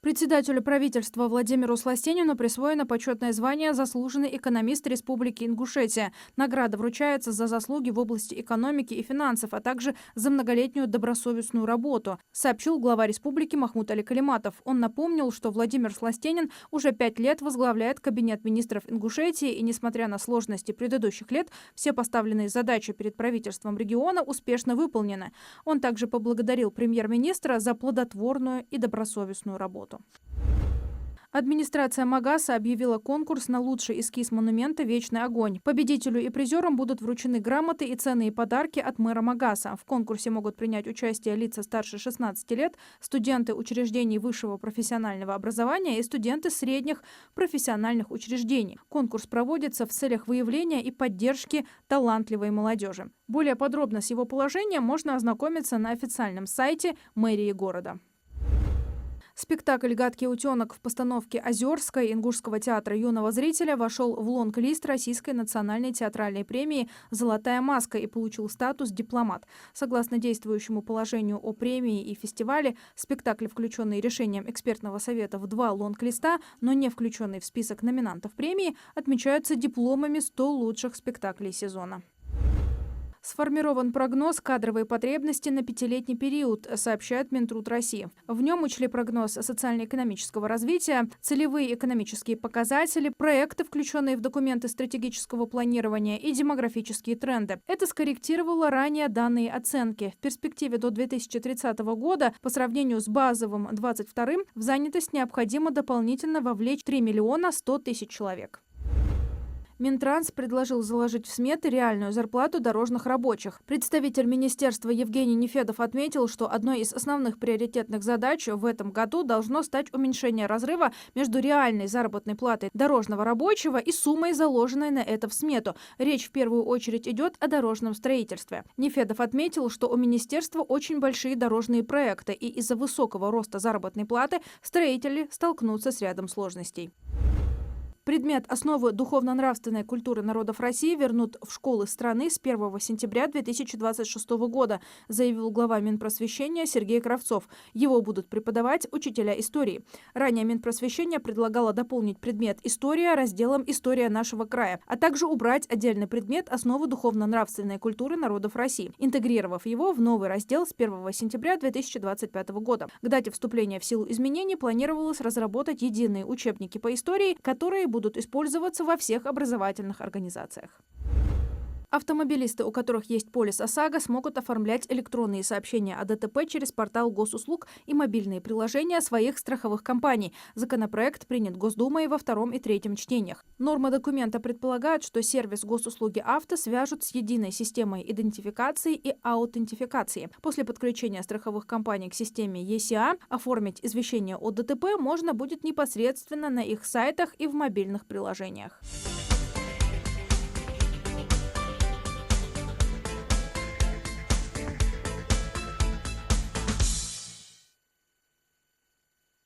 Председателю правительства Владимиру Сластенину присвоено почетное звание «Заслуженный экономист Республики Ингушетия». Награда вручается за заслуги в области экономики и финансов, а также за многолетнюю добросовестную работу, сообщил глава республики Махмуд Али Калиматов. Он напомнил, что Владимир Сластенин уже 5 лет возглавляет кабинет министров Ингушетии, и, несмотря на сложности предыдущих лет, все поставленные задачи перед правительством региона успешно выполнены. Он также поблагодарил премьер-министра за плодотворную и добросовестную работу. Администрация Магаса объявила конкурс на лучший эскиз монумента «Вечный огонь». Победителю и призерам будут вручены грамоты и ценные подарки от мэра Магаса. В конкурсе могут принять участие лица старше 16 лет, студенты учреждений высшего профессионального образования и студенты средних профессиональных учреждений. Конкурс проводится в целях выявления и поддержки талантливой молодежи. Более подробно с его положением можно ознакомиться на официальном сайте мэрии города. Спектакль «Гадкий утенок» в постановке Озерской Ингушского театра юного зрителя вошел в лонг-лист Российской национальной театральной премии «Золотая маска» и получил статус «Дипломат». Согласно действующему положению о премии и фестивале, спектакли, включенные решением экспертного совета в 2 лонг-листа, но не включенные в список номинантов премии, отмечаются дипломами 100 лучших спектаклей сезона. Сформирован прогноз кадровой потребности на 5-летний период, сообщает Минтруд России. В нем учли прогноз социально-экономического развития, целевые экономические показатели, проекты, включенные в документы стратегического планирования, и демографические тренды. Это скорректировало ранее данные оценки. В перспективе до 2030 года по сравнению с базовым 22-м в занятость необходимо дополнительно вовлечь 3 миллиона 100 тысяч человек. Минтранс предложил заложить в сметы реальную зарплату дорожных рабочих. Представитель министерства Евгений Нефедов отметил, что одной из основных приоритетных задач в этом году должно стать уменьшение разрыва между реальной заработной платой дорожного рабочего и суммой, заложенной на это в смету. Речь в первую очередь идет о дорожном строительстве. Нефедов отметил, что у министерства очень большие дорожные проекты, и из-за высокого роста заработной платы строители столкнутся с рядом сложностей. Предмет «Основы духовно-нравственной культуры народов России» вернут в школы страны с 1 сентября 2026 года, заявил глава Минпросвещения Сергей Кравцов. Его будут преподавать учителя истории. Ранее Минпросвещение предлагало дополнить предмет «История» разделом «История нашего края», а также убрать отдельный предмет «Основы духовно-нравственной культуры народов России», интегрировав его в новый раздел с 1 сентября 2025 года. К дате вступления в силу изменений планировалось разработать единые учебники по истории, которые будут использоваться во всех образовательных организациях. Автомобилисты, у которых есть полис ОСАГО, смогут оформлять электронные сообщения о ДТП через портал госуслуг и мобильные приложения своих страховых компаний. Законопроект принят Госдумой во 2 и 3 чтениях. Нормы документа предполагают, что сервис госуслуги «Авто» свяжут с единой системой идентификации и аутентификации. После подключения страховых компаний к системе ЕСИА оформить извещение о ДТП можно будет непосредственно на их сайтах и в мобильных приложениях.